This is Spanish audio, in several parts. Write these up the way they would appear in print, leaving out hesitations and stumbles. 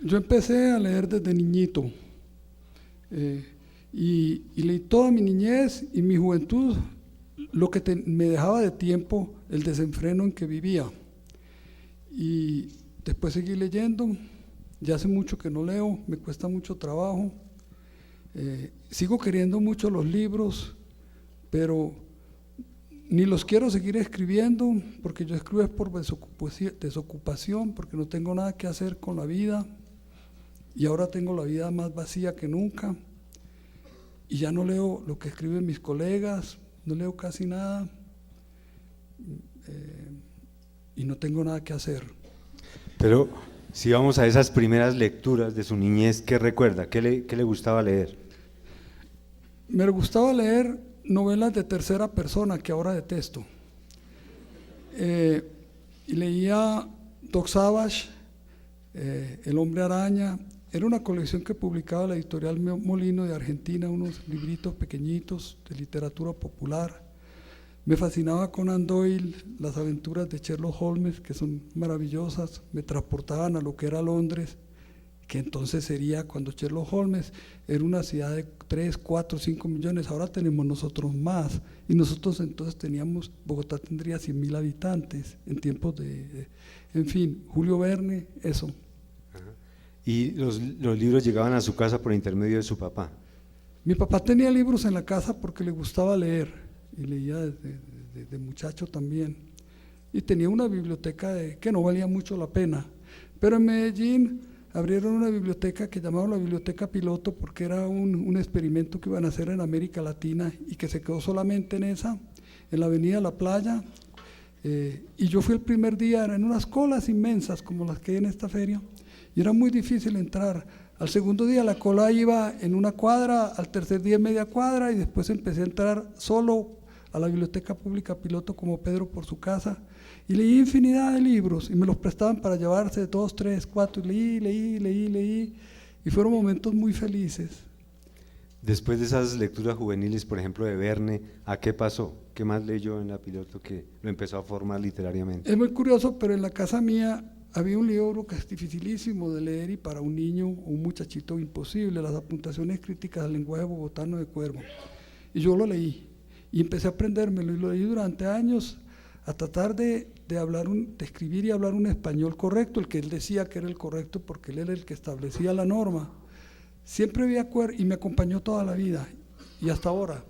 Yo empecé a leer desde niñito y leí toda mi niñez y mi juventud, lo que me dejaba de tiempo, el desenfreno en que vivía. Y después seguí leyendo, ya hace mucho que no leo, me cuesta mucho trabajo. Sigo queriendo mucho los libros, pero ni los quiero seguir escribiendo, porque yo escribo es por desocupación, porque no tengo nada que hacer con la vida, y ahora tengo la vida más vacía que nunca, y ya no leo lo que escriben mis colegas, no leo casi nada, y no tengo nada que hacer. Pero si vamos a esas primeras lecturas de su niñez, ¿qué recuerda? ¿Qué le gustaba leer? Me gustaba leer novelas de tercera persona, que ahora detesto. Y leía Doc Savage, El Hombre Araña. Era una colección que publicaba la editorial Molino de Argentina, unos libritos pequeñitos de literatura popular. Me fascinaba Conan Doyle, las aventuras de Sherlock Holmes, que son maravillosas, me transportaban a lo que era Londres, que entonces sería cuando Sherlock Holmes era una ciudad de 3, 4, 5 millones, ahora tenemos nosotros más, y nosotros entonces teníamos, Bogotá tendría 100.000 habitantes en tiempos en fin, Julio Verne, eso. ¿Y los libros llegaban a su casa por intermedio de su papá? Mi papá tenía libros en la casa porque le gustaba leer, y leía desde muchacho también, y tenía una biblioteca que no valía mucho la pena, pero en Medellín abrieron una biblioteca que llamaban la Biblioteca Piloto, porque era un experimento que iban a hacer en América Latina y que se quedó solamente en la avenida La Playa, y yo fui el primer día, eran unas colas inmensas como las que hay en esta feria, y era muy difícil entrar. Al segundo día la cola iba en una cuadra, al tercer día en media cuadra, y después empecé a entrar solo a la Biblioteca Pública Piloto como Pedro por su casa, y leí infinidad de libros y me los prestaban para llevarse 2, 3, 4, y leí, y fueron momentos muy felices. Después de esas lecturas juveniles, por ejemplo de Verne, ¿a qué pasó? ¿Qué más leyó en la Piloto que lo empezó a formar literariamente? Es muy curioso, pero en la casa mía había un libro que es dificilísimo de leer y para un niño o un muchachito imposible, las apuntaciones críticas al lenguaje bogotano de Cuervo, y yo lo leí y empecé a aprendérmelo y lo leí durante años, a tratar de escribir y hablar un español correcto, el que él decía que era el correcto porque él era el que establecía la norma. Siempre vi y me acompañó toda la vida y hasta ahora.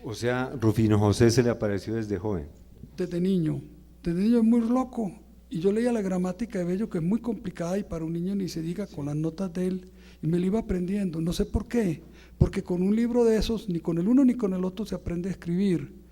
O sea, Rufino José se le apareció desde joven. Desde niño es muy loco, y yo leía la gramática de Bello, que es muy complicada y para un niño ni se diga, con las notas de él, y me lo iba aprendiendo, no sé por qué, porque con un libro de esos, ni con el uno ni con el otro se aprende a escribir.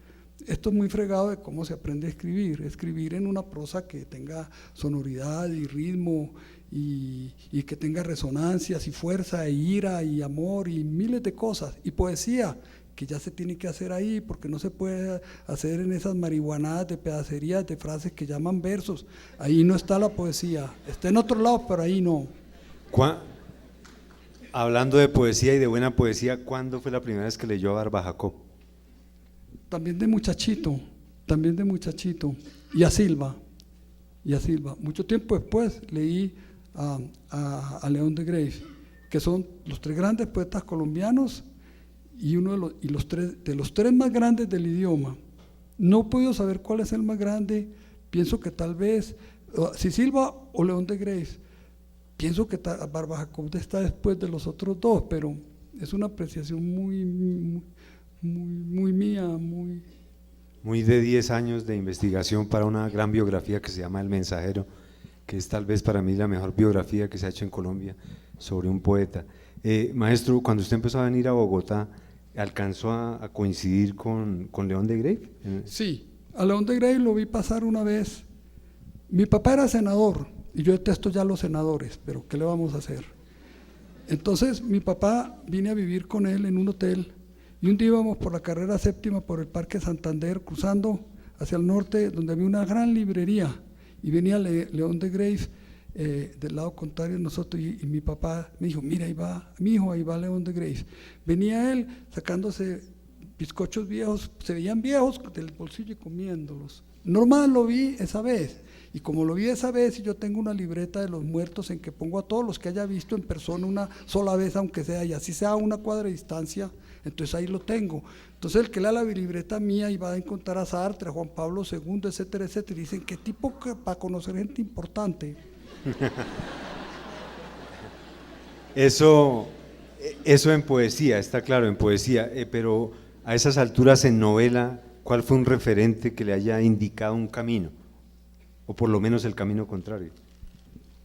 Esto es muy fregado de cómo se aprende a escribir en una prosa que tenga sonoridad y ritmo y que tenga resonancias y fuerza e ira y amor y miles de cosas, y poesía, que ya se tiene que hacer ahí, porque no se puede hacer en esas marihuanadas de pedacerías de frases que llaman versos. Ahí no está la poesía, está en otro lado, pero ahí no. Hablando de poesía y de buena poesía, ¿cuándo fue la primera vez que leyó a Barba Jacob? También de muchachito, y a Silva. Mucho tiempo después leí a León de Greiff, que son los 3 grandes poetas colombianos y los tres más grandes del idioma. No he podido saber cuál es el más grande, pienso que tal vez, si Silva o León de Greiff, pienso que Barba Jacob está después de los otros 2, pero es una apreciación muy mía, muy de 10 años de investigación para una gran biografía que se llama El Mensajero, que es tal vez para mí la mejor biografía que se ha hecho en Colombia sobre un poeta. Maestro, cuando usted empezó a venir a Bogotá, ¿alcanzó a coincidir con León de Greiff? Sí, a León de Greiff lo vi pasar una vez. Mi papá era senador y yo detesto ya los senadores, pero ¿qué le vamos a hacer? Entonces mi papá, vine a vivir con él en un hotel, y un día íbamos por la carrera 7ª por el Parque Santander, cruzando hacia el norte, donde había una gran librería, y venía León de Greiff del lado contrario de nosotros, y mi papá me dijo: mira, ahí va mi hijo, ahí va León de Greiff. Venía él sacándose bizcochos viejos, se veían viejos del bolsillo y comiéndolos. Normal lo vi esa vez, y como lo vi esa vez y yo tengo una libreta de los muertos en que pongo a todos los que haya visto en persona una sola vez, aunque sea, y así sea a una cuadra de distancia, entonces ahí lo tengo. Entonces el que lea la libreta mía y va a encontrar a Sartre, a Juan Pablo II, etcétera, etcétera, y dicen, ¿qué tipo para conocer gente importante? Eso en poesía, está claro, en poesía, pero a esas alturas en novela, ¿cuál fue un referente que le haya indicado un camino? O por lo menos el camino contrario.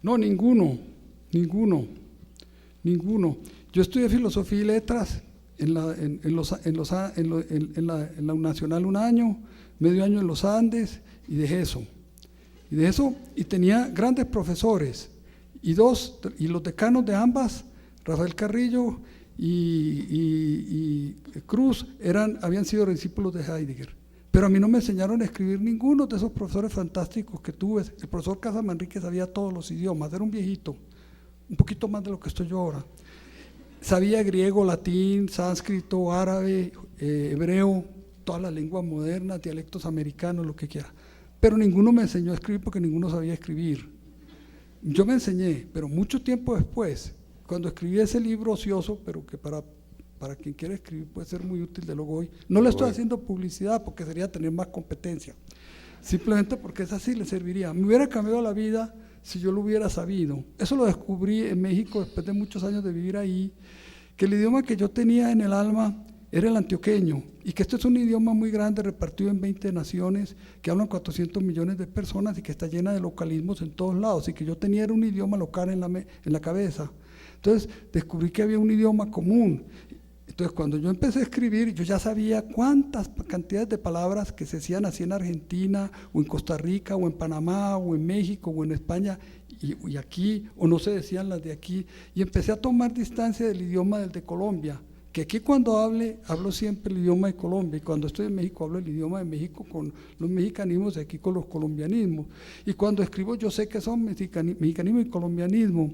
No, ninguno. Yo estudié filosofía y letras en la Nacional un año, medio año en los Andes, y dejé eso. Y tenía grandes profesores, y los decanos de ambas, Rafael Carrillo y Cruz, habían sido discípulos de Heidegger. Pero a mí no me enseñaron a escribir ninguno de esos profesores fantásticos que tuve. El profesor Casa Manrique sabía todos los idiomas, era un viejito, un poquito más de lo que estoy yo ahora. Sabía griego, latín, sánscrito, árabe, hebreo, todas las lenguas modernas, dialectos americanos, lo que quiera. Pero ninguno me enseñó a escribir porque ninguno sabía escribir. Yo me enseñé, pero mucho tiempo después, cuando escribí ese libro ocioso, pero que para quien quiera escribir puede ser muy útil de luego hoy. No le estoy haciendo publicidad porque sería tener más competencia, simplemente porque esa sí le serviría. Me hubiera cambiado la vida si yo lo hubiera sabido. Eso lo descubrí en México después de muchos años de vivir ahí, que el idioma que yo tenía en el alma era el antioqueño, y que esto es un idioma muy grande repartido en 20 naciones, que hablan 400 millones de personas y que está llena de localismos en todos lados, y que yo tenía un idioma local en la cabeza. Entonces descubrí que había un idioma común. Entonces cuando yo empecé a escribir, yo ya sabía cuántas cantidades de palabras que se decían así en Argentina, o en Costa Rica, o en Panamá, o en México, o en España, y aquí, o no se decían las de aquí, y empecé a tomar distancia del idioma del de Colombia, que aquí cuando hablo siempre el idioma de Colombia, y cuando estoy en México hablo el idioma de México con los mexicanismos, y aquí con los colombianismos, y cuando escribo yo sé que son mexicanismo y colombianismo.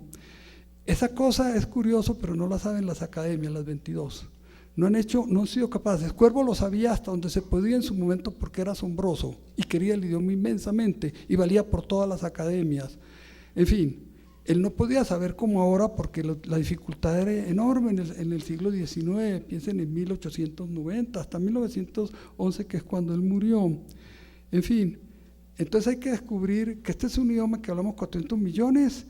Esa cosa es curioso, pero no la saben las academias, las 22. No han sido capaces. Cuervo lo sabía hasta donde se podía en su momento porque era asombroso y quería el idioma inmensamente y valía por todas las academias. En fin, él no podía saber como ahora porque la dificultad era enorme en el siglo XIX, piensen en 1890, hasta 1911, que es cuando él murió. En fin, entonces hay que descubrir que este es un idioma que hablamos 400 millones,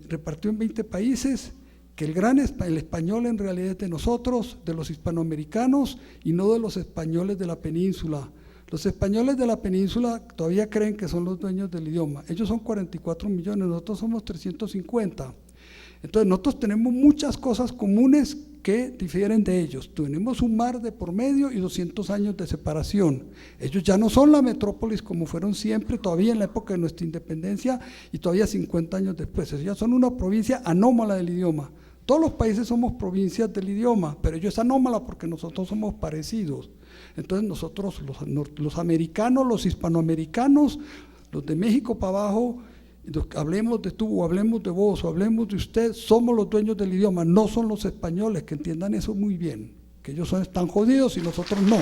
repartido en 20 países, que el español en realidad es de nosotros, de los hispanoamericanos, y no de los españoles de la península. Los españoles de la península todavía creen que son los dueños del idioma. Ellos son 44 millones, nosotros somos 350. Entonces nosotros tenemos muchas cosas comunes que difieren de ellos. Tenemos un mar de por medio y 200 años de separación. Ellos ya no son la metrópolis como fueron siempre, todavía en la época de nuestra independencia y todavía 50 años después. Ellos ya son una provincia anómala del idioma. Todos los países somos provincias del idioma, pero ellos es anómala porque nosotros somos parecidos. Entonces nosotros, los americanos, los hispanoamericanos, los de México para abajo, hablemos de tú, o hablemos de vos, o hablemos de usted, somos los dueños del idioma, no son los españoles, que entiendan eso muy bien, que ellos están jodidos y nosotros no.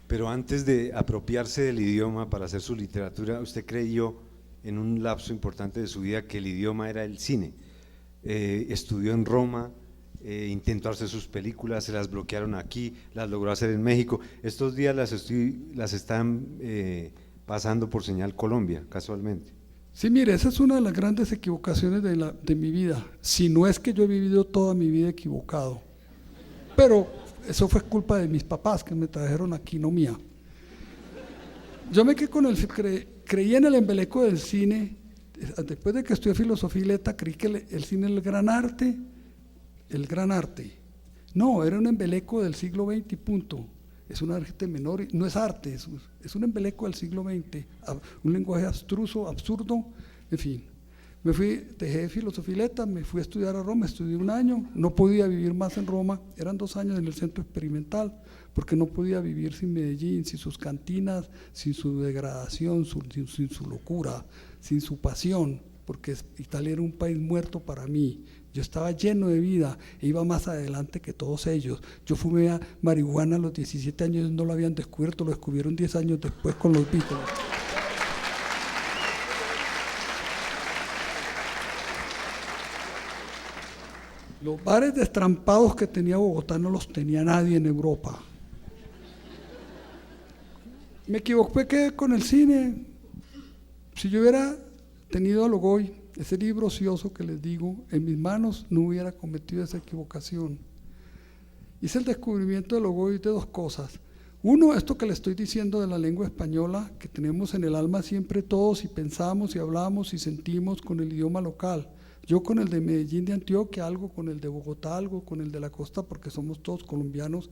Pero antes de apropiarse del idioma para hacer su literatura, usted creyó en un lapso importante de su vida que el idioma era el cine. Estudió en Roma, intentó hacer sus películas, se las bloquearon aquí, las logró hacer en México. Estos días las están pasando por Señal Colombia, casualmente. Sí, mire, esa es una de las grandes equivocaciones de mi vida, si no es que yo he vivido toda mi vida equivocado, pero eso fue culpa de mis papás que me trajeron aquí, no mía. Yo me quedé creí en el embeleco del cine. Después de que estudié filosofía y letras, creí que el cine era el gran arte. No, era un embeleco del siglo XX y punto. Es un arte menor, no es arte, es un embeleco del siglo XX, un lenguaje abstruso, absurdo, en fin. Me fui, dejé filosofía y letras, me fui a estudiar a Roma, estudié 1 año, no podía vivir más en Roma, eran 2 años en el centro experimental, porque no podía vivir sin Medellín, sin sus cantinas, sin su degradación, sin su locura, sin su pasión, porque Italia era un país muerto para mí. Yo estaba lleno de vida e iba más adelante que todos ellos. Yo fumé marihuana a los 17 años, ellos no lo habían descubierto, lo descubrieron 10 años después con los Beatles. Los bares destrampados que tenía Bogotá no los tenía nadie en Europa. Me equivoqué con el cine. Si yo hubiera tenido a Logoy, ese libro ocioso que les digo, en mis manos, no hubiera cometido esa equivocación. Hice el descubrimiento de Logoy de 2 cosas. Uno, esto que le estoy diciendo de la lengua española, que tenemos en el alma siempre todos y pensamos y hablamos y sentimos con el idioma local. Yo con el de Medellín, de Antioquia, algo, con el de Bogotá, algo, con el de la costa, porque somos todos colombianos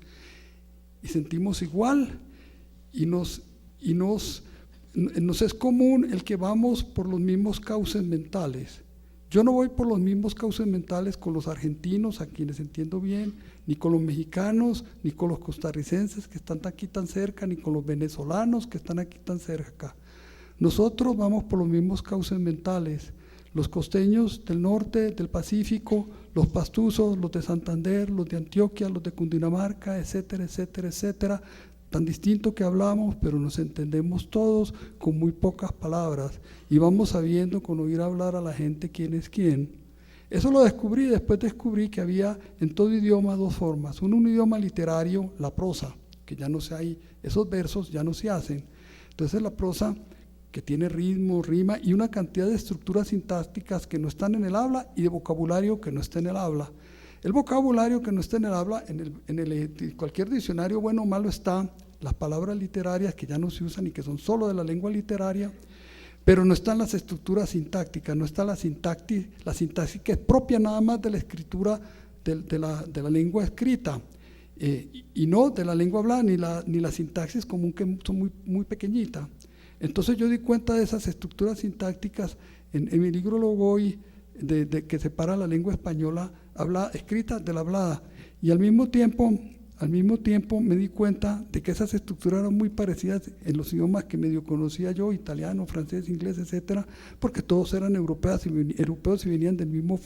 y sentimos igual y nos es común el que vamos por los mismos cauces mentales. Yo no voy por los mismos cauces mentales con los argentinos, a quienes entiendo bien, ni con los mexicanos, ni con los costarricenses que están aquí tan cerca, ni con los venezolanos que están aquí tan cerca. Nosotros vamos por los mismos cauces mentales. Los costeños del norte, del Pacífico, los pastuzos, los de Santander, los de Antioquia, los de Cundinamarca, etcétera, etcétera, etcétera, tan distinto que hablamos, pero nos entendemos todos con muy pocas palabras y vamos sabiendo con oír hablar a la gente quién es quién. Eso lo descubrí, después descubrí que había en todo idioma 2 formas. Un idioma literario, la prosa, que ya no se hay, esos versos ya no se hacen. Entonces la prosa que tiene ritmo, rima y una cantidad de estructuras sintácticas que no están en el habla y de vocabulario que no está en el habla. El vocabulario que no está en el habla, en cualquier diccionario bueno o malo está, las palabras literarias que ya no se usan y que son solo de la lengua literaria, pero no están las estructuras sintácticas, no está la sintaxis que es propia nada más de la escritura de la lengua escrita, y no de la lengua hablada, ni la sintaxis común, que son muy, muy pequeñitas. Entonces yo di cuenta de esas estructuras sintácticas en mi libro Logoy, que separa la lengua española escrita de la hablada, y al mismo tiempo me di cuenta de que esas estructuras eran muy parecidas en los idiomas que medio conocía yo, italiano, francés, inglés, etcétera, porque todos eran europeos y venían del mismo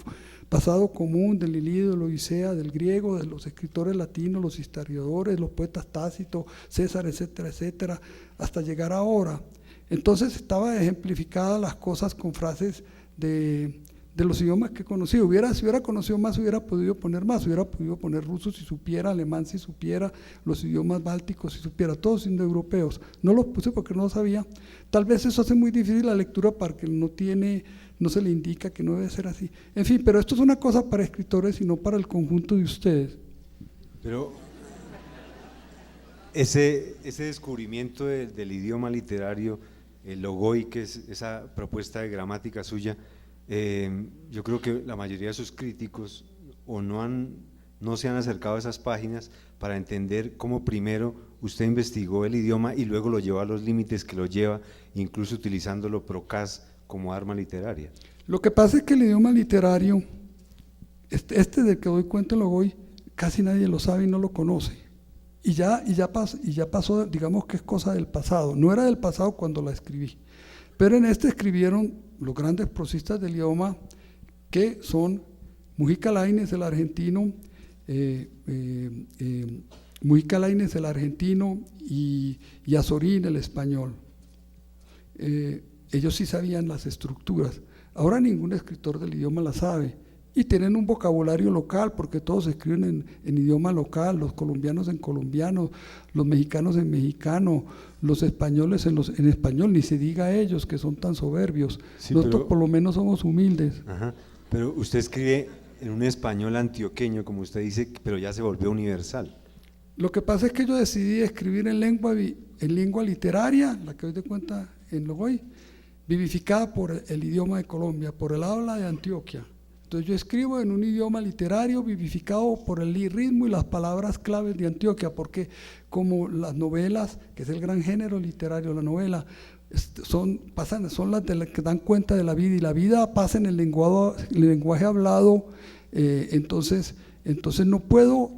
pasado común, del Ilíada, de la Odisea, del griego, de los escritores latinos, los historiadores, los poetas Tácito, César, etcétera, etcétera, hasta llegar ahora. Entonces estaba ejemplificadas las cosas con frases de los idiomas que conocí. Si hubiera conocido más, hubiera podido poner más, hubiera podido poner ruso si supiera, alemán si supiera, los idiomas bálticos si supiera, todos indoeuropeos. No los puse porque no sabía. Tal vez eso hace muy difícil la lectura para que no se le indica que no debe ser así. En fin, pero esto es una cosa para escritores y no para el conjunto de ustedes. Pero ese descubrimiento del idioma literario, el Logoy, que es esa propuesta de gramática suya, yo creo que la mayoría de sus críticos no se han acercado a esas páginas para entender cómo primero usted investigó el idioma y luego lo llevó a los límites que lo lleva, incluso utilizándolo procas como arma literaria. Lo que pasa es que el idioma literario, del que doy cuenta en Logoy, casi nadie lo sabe y no lo conoce. Y ya pasó, digamos que es cosa del pasado. No era del pasado cuando la escribí, pero en escribieron los grandes prosistas del idioma, que son Mujica Lainez, el argentino, y Azorín, el español. Ellos sí sabían las estructuras. Ahora ningún escritor del idioma la sabe. Y tienen un vocabulario local, porque todos escriben en idioma local, los colombianos en colombiano, los mexicanos en mexicano, los españoles en español, ni se diga ellos que son tan soberbios. Sí, nosotros por lo menos somos humildes. Ajá, pero usted escribe en un español antioqueño, como usted dice, pero ya se volvió universal. Lo que pasa es que yo decidí escribir en lengua literaria, la que doy de cuenta en Logoy, vivificada por el idioma de Colombia, por el habla de Antioquia. Entonces yo escribo en un idioma literario vivificado por el ritmo y las palabras claves de Antioquia, porque como las novelas, que es el gran género literario, la novela, son las de las que dan cuenta de la vida, y la vida pasa en el lenguaje hablado. Entonces no puedo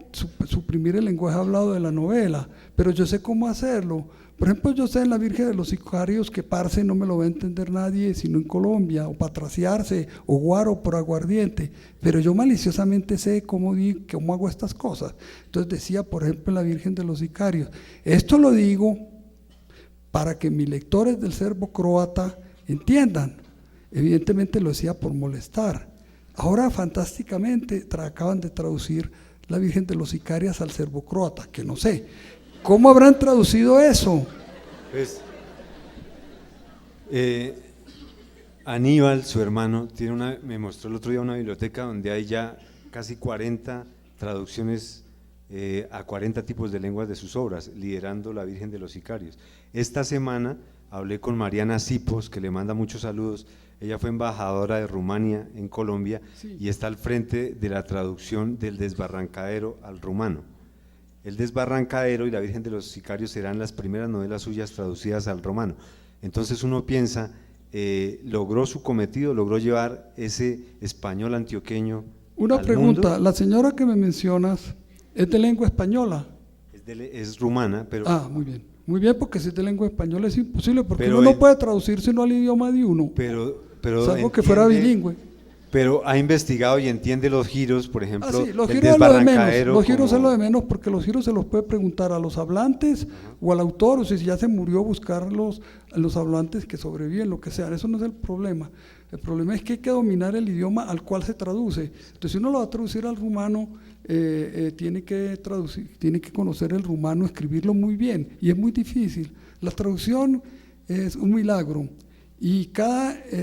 suprimir el lenguaje hablado de la novela, pero yo sé cómo hacerlo. Por ejemplo, yo sé en La Virgen de los Sicarios que parce no me lo va a entender nadie sino en Colombia, o patraciarse, o guaro por aguardiente, pero yo maliciosamente sé cómo hago estas cosas. Entonces decía, por ejemplo, en La Virgen de los Sicarios, esto lo digo para que mis lectores del serbo-croata entiendan. Evidentemente lo decía por molestar. Ahora fantásticamente acaban de traducir La Virgen de los Sicarios al serbo-croata, que no sé, ¿cómo habrán traducido eso? Pues, Aníbal, su hermano, me mostró el otro día una biblioteca donde hay ya casi 40 traducciones a 40 tipos de lenguas de sus obras, liderando La Virgen de los Sicarios. Esta semana hablé con Mariana Sipos, que le manda muchos saludos. Ella fue embajadora de Rumania en Colombia, sí, y está al frente de la traducción del Desbarrancadero al rumano. El Desbarrancadero y La Virgen de los Sicarios serán las primeras novelas suyas traducidas al romano. Entonces uno piensa, logró su cometido, logró llevar ese español antioqueño. Una pregunta, mundo. La señora que me mencionas es de lengua española. Es rumana, pero… Muy bien, porque si es de lengua española es imposible, porque uno no puede traducir sino al idioma de uno, salvo que fuera bilingüe. Pero ha investigado y entiende los giros, por ejemplo, sí, los giros es lo de menos, los giros es lo de menos, porque los giros se los puede preguntar a los hablantes o al autor, o si ya se murió, buscar los hablantes que sobreviven, lo que sea. Eso no es el problema. El problema es que hay que dominar el idioma al cual se traduce. Entonces, si uno lo va a traducir al rumano, tiene que conocer el rumano, escribirlo muy bien, y es muy difícil. La traducción es un milagro. Y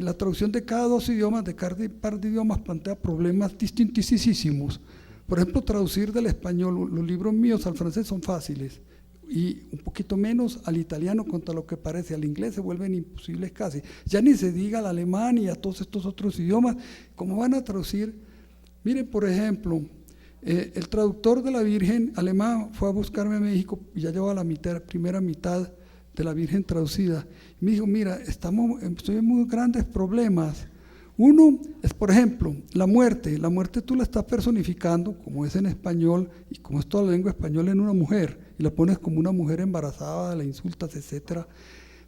la traducción de cada dos idiomas, de cada par de idiomas, plantea problemas distintísimos. Por ejemplo, traducir del español los libros míos al francés son fáciles, y un poquito menos al italiano, contra lo que parece, al inglés se vuelven imposibles casi. Ya ni se diga al alemán y a todos estos otros idiomas, ¿cómo van a traducir? Miren, por ejemplo, el traductor de La Virgen alemán fue a buscarme a México y ya lleva la primera mitad de La Virgen traducida. Me dijo, mira, estoy en muy grandes problemas. Uno es, por ejemplo, la muerte tú la estás personificando, como es en español y como es toda la lengua española, en una mujer, y la pones como una mujer embarazada, la insultas, etcétera.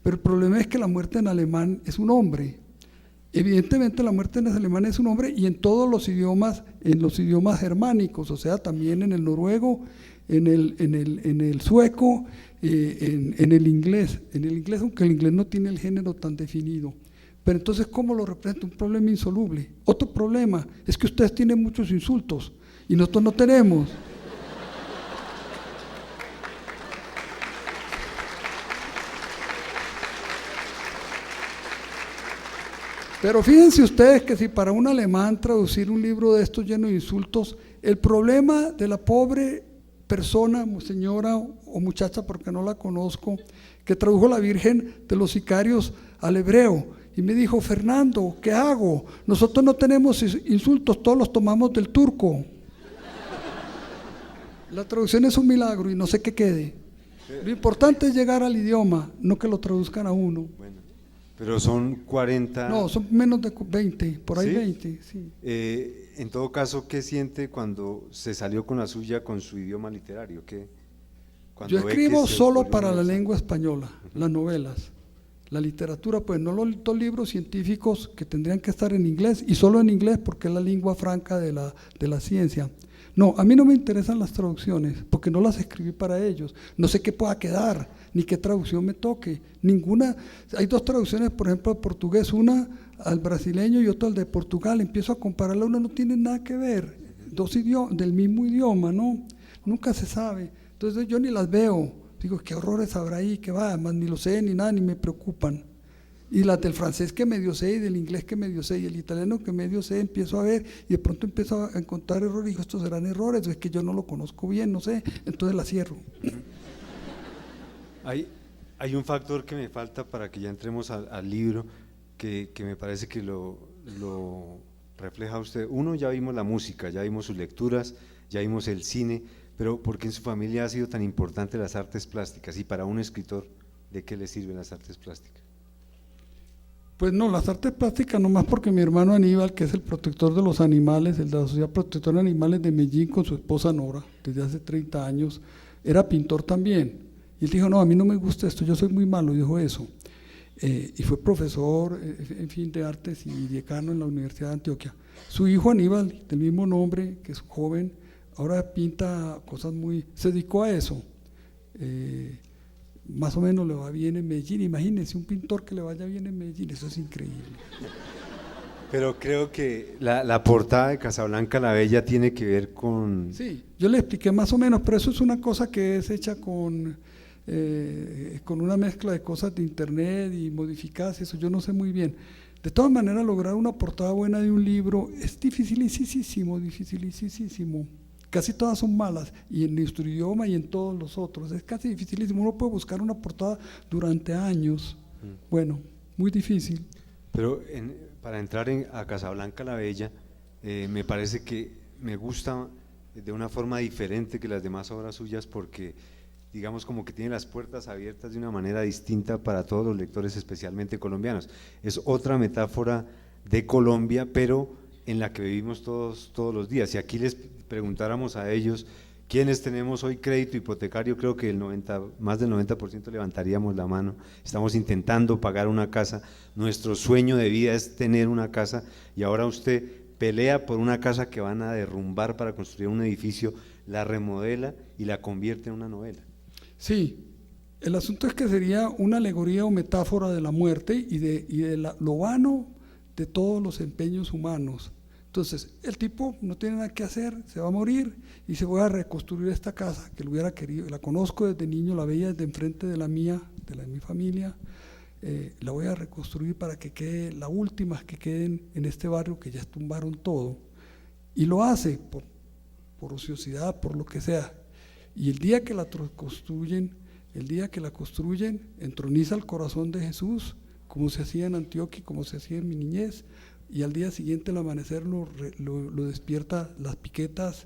Pero el problema es que la muerte en alemán es un hombre. Evidentemente la muerte en alemán es un hombre, y en todos los idiomas germánicos, o sea, también en el noruego, en el sueco, en el inglés, aunque el inglés no tiene el género tan definido. Pero entonces, ¿cómo lo representa? Un problema insoluble. Otro problema es que ustedes tienen muchos insultos y nosotros no tenemos. Pero fíjense ustedes que si para un alemán traducir un libro de estos lleno de insultos, el problema de la pobre persona, señora o muchacha, porque no la conozco, que tradujo La Virgen de los Sicarios al hebreo, y me dijo, Fernando, ¿qué hago? Nosotros no tenemos insultos, todos los tomamos del turco. La traducción es un milagro y no sé qué quede. Lo importante es llegar al idioma, no que lo traduzcan a uno. Bueno, pero son 40… No, son menos de 20, por ahí. ¿Sí? 20, sí. En todo caso, ¿qué siente cuando se salió con la suya con su idioma literario? Yo escribo solo para la lengua española, las novelas. La literatura, pues no los libros científicos que tendrían que estar en inglés, y solo en inglés porque es la lengua franca de la ciencia. No, a mí no me interesan las traducciones, porque no las escribí para ellos. No sé qué pueda quedar, ni qué traducción me toque, ninguna. Hay dos traducciones, por ejemplo, al portugués, una al brasileño y otra al de Portugal. Empiezo a compararla, una no tiene nada que ver, dos idiomas, del mismo idioma, ¿no? Nunca se sabe. Entonces yo ni las veo. Digo, qué horrores habrá ahí, que va, además ni lo sé ni nada, ni me preocupan. Y las del francés que medio sé, y del inglés que medio sé, y el italiano que medio sé, empiezo a ver, y de pronto empiezo a encontrar errores, y digo, estos serán errores, o es que yo no lo conozco bien, no sé, entonces la cierro. Hay un factor que me falta para que ya entremos al libro, que me parece que lo refleja usted. Uno, ya vimos la música, ya vimos sus lecturas, ya vimos el cine, pero ¿por qué en su familia ha sido tan importante las artes plásticas? Y para un escritor, ¿de qué le sirven las artes plásticas? Pues no, las artes plásticas nomás porque mi hermano Aníbal, que es el protector de los animales, el de la Sociedad Protectora de Animales de Medellín, con su esposa Nora, desde hace 30 años, era pintor también. Y él dijo, no, a mí no me gusta esto, yo soy muy malo, dijo eso. Y fue profesor, en fin, de artes y decano en la Universidad de Antioquia. Su hijo Aníbal, del mismo nombre, que es joven, ahora pinta cosas se dedicó a eso. Más o menos le va bien en Medellín. Imagínense un pintor que le vaya bien en Medellín, eso es increíble. Pero creo que la portada de Casablanca la Bella tiene que ver con… Sí, yo le expliqué más o menos, pero eso es una cosa que es hecha con una mezcla de cosas de internet y modificadas, eso yo no sé muy bien. De todas maneras, lograr una portada buena de un libro es dificilísimo, dificilísimo. Casi todas son malas, y en nuestro idioma y en todos los otros, es casi dificilísimo. Uno puede buscar una portada durante años, bueno, muy difícil. Pero para entrar a Casablanca la Bella, me parece que me gusta de una forma diferente que las demás obras suyas, porque digamos como que tiene las puertas abiertas de una manera distinta para todos los lectores, especialmente colombianos. Es otra metáfora de Colombia, pero en la que vivimos todos los días. Si aquí les preguntáramos a ellos quiénes tenemos hoy crédito hipotecario, creo que más del 90% levantaríamos la mano. Estamos intentando pagar una casa, nuestro sueño de vida es tener una casa, y ahora usted pelea por una casa que van a derrumbar para construir un edificio, la remodela y la convierte en una novela. Sí, el asunto es que sería una alegoría o metáfora de la muerte y de lo vano de todos los empeños humanos. Entonces, el tipo no tiene nada que hacer, se va a morir y se va a reconstruir esta casa que lo hubiera querido. La conozco desde niño, la veía desde enfrente de la mía, de mi familia. La voy a reconstruir para que quede la última que queden en este barrio que ya tumbaron todo. Y lo hace por ociosidad, por lo que sea. Y el día que la construyen, entroniza el corazón de Jesús, como se hacía en Antioquia, como se hacía en mi niñez. Y al día siguiente al amanecer lo despierta las piquetas,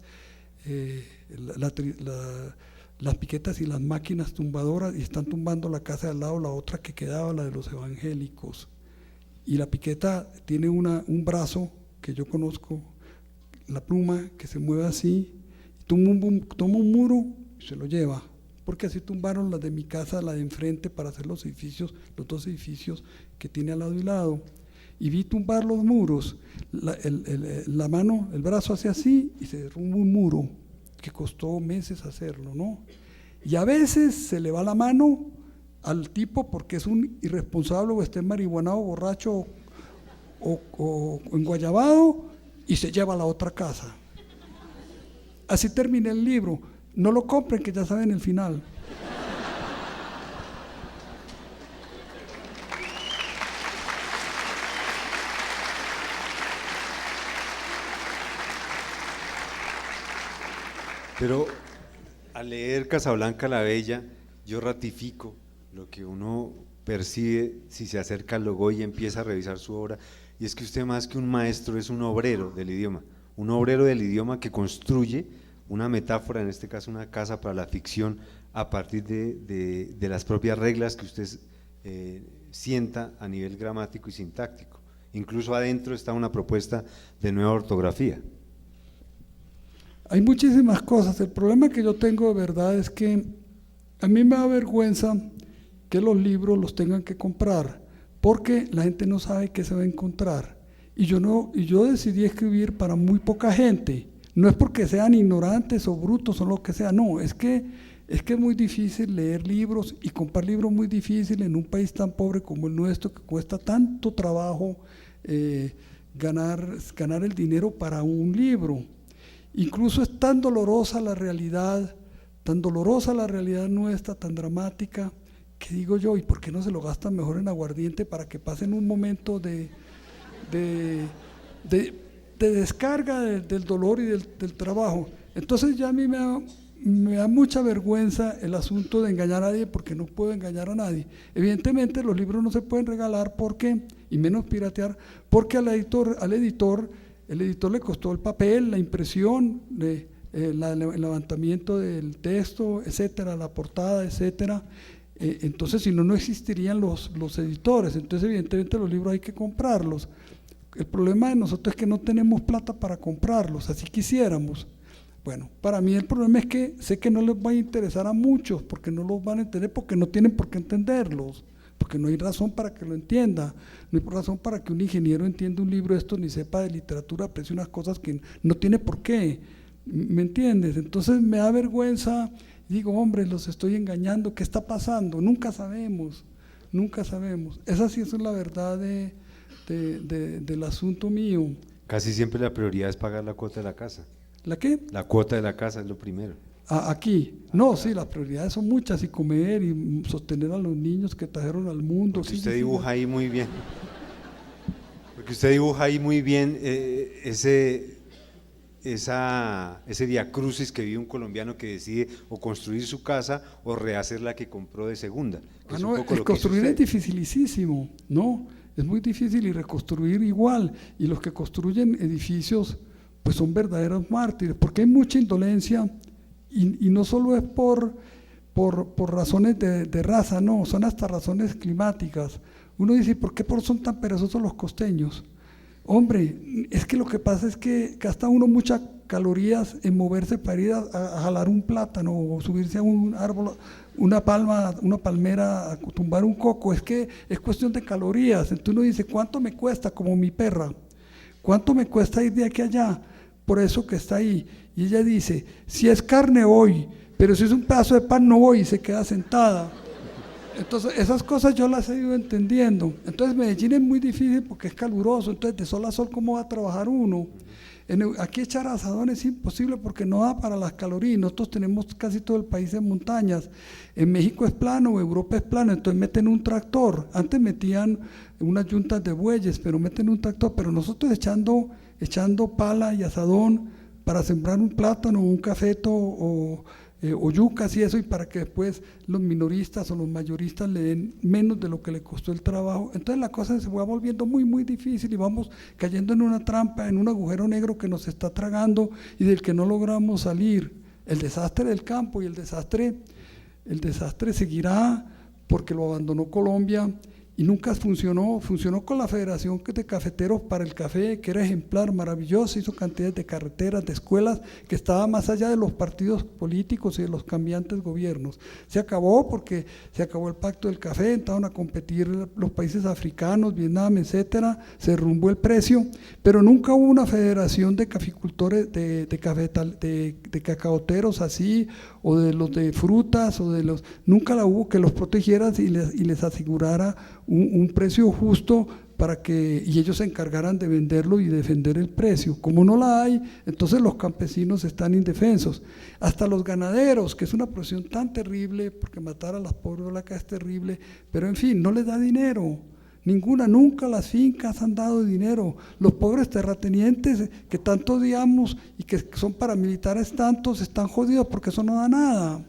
las piquetas y las máquinas tumbadoras, y están tumbando la casa de al lado, la otra que quedaba, la de los evangélicos. Y la piqueta tiene un brazo que yo conozco, la pluma que se mueve así, toma un muro y se lo lleva, porque así tumbaron las de mi casa, la de enfrente, para hacer los dos edificios que tiene al lado y lado. Y vi tumbar los muros, el brazo hace así y se derrumba un muro que costó meses hacerlo, ¿no? Y a veces se le va la mano al tipo porque es un irresponsable o está marihuanado, borracho o enguayabado, y se lleva a la otra casa. Así terminé el libro. No lo compren, que ya saben el final. Pero al leer Casablanca la Bella, yo ratifico lo que uno percibe si se acerca al Logoy y empieza a revisar su obra, y es que usted, más que un maestro, es un obrero del idioma que construye una metáfora, en este caso una casa para la ficción, a partir de las propias reglas que usted sienta a nivel gramático y sintáctico. Incluso adentro está una propuesta de nueva ortografía. Hay muchísimas cosas. El problema que yo tengo de verdad es que a mí me da vergüenza que los libros los tengan que comprar, porque la gente no sabe qué se va a encontrar. Y yo decidí escribir para muy poca gente. No es porque sean ignorantes o brutos o lo que sea, no, es que es muy difícil leer libros y comprar libros, muy difícil en un país tan pobre como el nuestro, que cuesta tanto trabajo ganar el dinero para un libro. Incluso es tan dolorosa la realidad nuestra, tan dramática, que digo yo, ¿y por qué no se lo gastan mejor en aguardiente para que pasen un momento de descarga del dolor y del trabajo? Entonces ya a mí me da mucha vergüenza el asunto de engañar a nadie, porque no puedo engañar a nadie. Evidentemente los libros no se pueden regalar, porque, y menos piratear, porque el editor le costó el papel, la impresión, el levantamiento del texto, etcétera, la portada, etcétera. Entonces, si no, no existirían los editores. Entonces, evidentemente, los libros hay que comprarlos. El problema de nosotros es que no tenemos plata para comprarlos, así quisiéramos. Bueno, para mí el problema es que sé que no les va a interesar a muchos, porque no los van a entender, porque no tienen por qué entenderlos, porque no hay razón para que lo entienda, no hay razón para que un ingeniero entienda un libro de estos ni sepa de literatura, aprecie unas cosas que no tiene por qué, ¿me entiendes? Entonces me da vergüenza, digo, hombre, los estoy engañando, ¿qué está pasando? Nunca sabemos, nunca sabemos. Esa sí es la verdad del asunto mío. Casi siempre la prioridad es pagar la cuota de la casa. ¿La qué? La cuota de la casa es lo primero. Aquí, no, sí, las prioridades son muchas, y comer y sostener a los niños que trajeron al mundo. Porque sí, usted sí, dibuja ahí muy bien. Porque usted dibuja ahí muy bien ese viacrucis que vive un colombiano que decide o construir su casa o rehacer la que compró de segunda. No, construir es dificilísimo, ¿no? Es muy difícil, y reconstruir igual, y los que construyen edificios pues son verdaderos mártires, porque hay mucha indolencia, y no solo es por razones de raza, no, son hasta razones climáticas. Uno dice, ¿por qué son tan perezosos los costeños? Hombre, es que lo que pasa es que gasta uno muchas calorías en moverse para ir a jalar un plátano, o subirse a un árbol, una palmera, a tumbar un coco. Es que es cuestión de calorías. Entonces uno dice, ¿cuánto me cuesta? Como mi perra, ¿cuánto me cuesta ir de aquí a allá? Por eso que está ahí. Y ella dice, si es carne voy, pero si es un pedazo de pan no voy, y se queda sentada. Entonces esas cosas yo las he ido entendiendo. Entonces Medellín es muy difícil porque es caluroso, entonces de sol a sol, ¿cómo va a trabajar uno? Aquí echar asadón es imposible porque no da para las calorías. Nosotros tenemos casi todo el país en montañas. En México es plano, Europa es plano, entonces meten un tractor. Antes metían unas yuntas de bueyes, pero meten un tractor. Pero nosotros echando pala y asadón para sembrar un plátano, un cafeto o yucas y eso, y para que después los minoristas o los mayoristas le den menos de lo que le costó el trabajo. Entonces la cosa se va volviendo muy muy difícil, y vamos cayendo en una trampa, en un agujero negro que nos está tragando y del que no logramos salir. El desastre del campo, y el desastre seguirá, porque lo abandonó Colombia y nunca funcionó con la Federación de Cafeteros para el Café, que era ejemplar, maravilloso, hizo cantidades de carreteras, de escuelas, que estaba más allá de los partidos políticos y de los cambiantes gobiernos. Se acabó porque se acabó el pacto del café, entraron a competir los países africanos, Vietnam, etcétera, se derrumbó el precio, pero nunca hubo una federación de caficultores, de cacaoteros así, o de los de frutas, nunca la hubo, que los protegiera y les asegurara un precio justo y ellos se encargaran de venderlo y defender el precio. Como no la hay, entonces los campesinos están indefensos. Hasta los ganaderos, que es una profesión tan terrible, porque matar a las pobres vacas es terrible, pero en fin, no les da dinero. Nunca las fincas han dado dinero. Los pobres terratenientes que tanto odiamos y que son paramilitares tantos, están jodidos porque eso no da nada.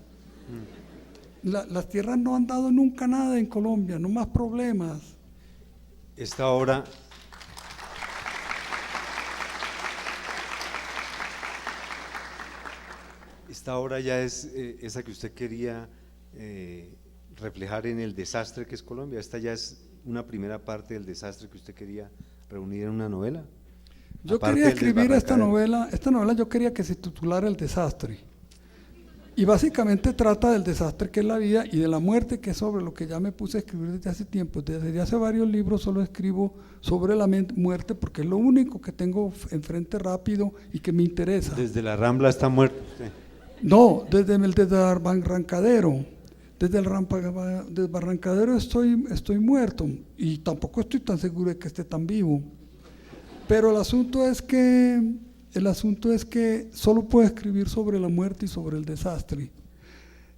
Las tierras no han dado nunca nada en Colombia, no más problemas. Esta obra ya es esa que usted quería reflejar en el desastre que es Colombia. Esta ya es una primera parte del desastre que usted quería reunir en una novela. Yo quería escribir esta novela yo quería que se titulara El desastre. Y básicamente trata del desastre que es la vida y de la muerte, que es sobre lo que ya me puse a escribir desde hace tiempo. Desde hace varios libros solo escribo sobre la muerte, porque es lo único que tengo enfrente rápido y que me interesa. ¿Desde la Rambla está muerto usted? No, desde el Barrancadero. Desde el Barrancadero estoy muerto, y tampoco estoy tan seguro de que esté tan vivo. Pero el asunto es que solo puedo escribir sobre la muerte y sobre el desastre.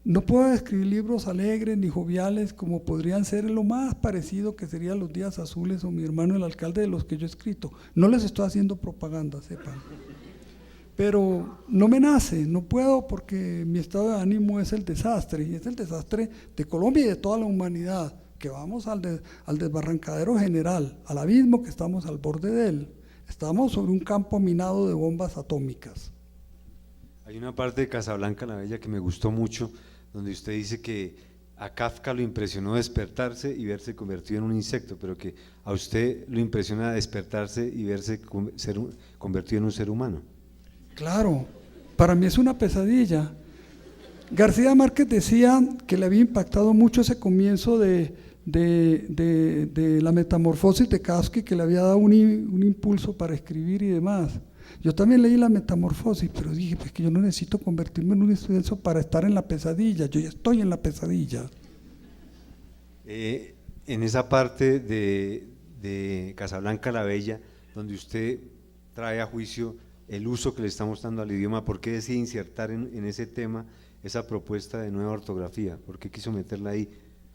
No puedo escribir libros alegres ni joviales como podrían ser lo más parecido que serían Los Días Azules o Mi hermano el alcalde, de los que yo he escrito. No les estoy haciendo propaganda, sepan. Pero no me nace, no puedo, porque mi estado de ánimo es el desastre, y es el desastre de Colombia y de toda la humanidad, que vamos al desbarrancadero general, al abismo que estamos al borde de él. Estamos sobre un campo minado de bombas atómicas. Hay una parte de Casablanca la Bella que me gustó mucho, donde usted dice que a Kafka lo impresionó despertarse y verse convertido en un insecto, pero que a usted lo impresiona despertarse y verse convertido en un ser humano. Claro, para mí es una pesadilla. García Márquez decía que le había impactado mucho ese comienzo de la metamorfosis de Kafka, que le había dado un impulso para escribir y demás. Yo también leí la metamorfosis, pero dije, pues que yo no necesito convertirme en un estudiante para estar en la pesadilla, yo ya estoy en la pesadilla. En esa parte de Casablanca la Bella, donde usted trae a juicio el uso que le estamos dando al idioma, ¿por qué decide insertar en ese tema esa propuesta de nueva ortografía? ¿Por qué quiso meterla ahí?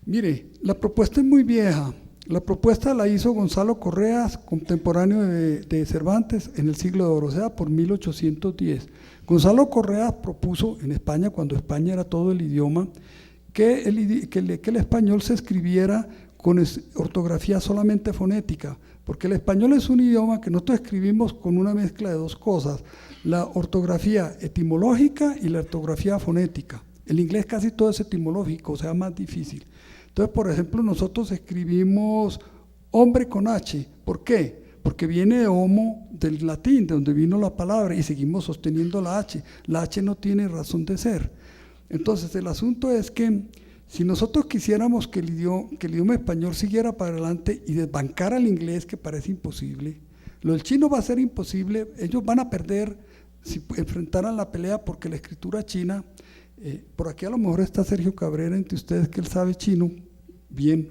Mire, la propuesta es muy vieja. La propuesta la hizo Gonzalo Correas, contemporáneo de Cervantes, en el siglo de oro, o sea, por 1810. Gonzalo Correas propuso en España, cuando España era todo el idioma, que el español se escribiera con ortografía solamente fonética, porque el español es un idioma que nosotros escribimos con una mezcla de dos cosas, la ortografía etimológica y la ortografía fonética. El inglés casi todo es etimológico, o sea, más difícil. Entonces, por ejemplo, nosotros escribimos hombre con H. ¿Por qué? Porque viene de homo del latín, de donde vino la palabra, y seguimos sosteniendo la H. La H no tiene razón de ser. Entonces, el asunto es que si nosotros quisiéramos que el idioma español siguiera para adelante y desbancar al inglés, que parece imposible, lo del chino va a ser imposible, ellos van a perder si enfrentaran la pelea, porque la escritura china, por aquí a lo mejor está Sergio Cabrera entre ustedes, que él sabe chino bien,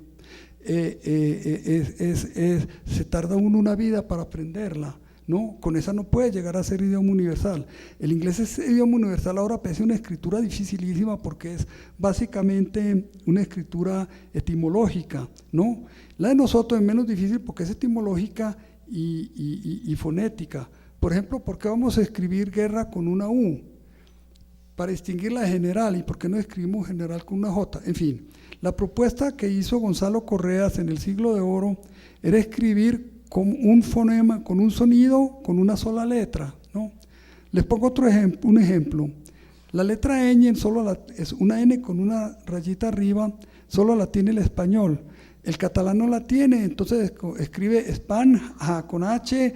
se tarda uno una vida para aprenderla, ¿no? Con esa no puede llegar a ser idioma universal. El inglés es idioma universal ahora, pese a una escritura dificilísima, porque es básicamente una escritura etimológica, ¿no? La de nosotros es menos difícil porque es etimológica y fonética. Por ejemplo, ¿por qué vamos a escribir guerra con una U? Para distinguirla de general. ¿Y por qué no escribimos general con una J? En fin, la propuesta que hizo Gonzalo Correas en el siglo de oro era escribir con un fonema, con un sonido, con una sola letra, ¿no? Les pongo un ejemplo. La letra ñ es una N con una rayita arriba, solo la tiene el español. El catalán no la tiene, entonces escribe España con H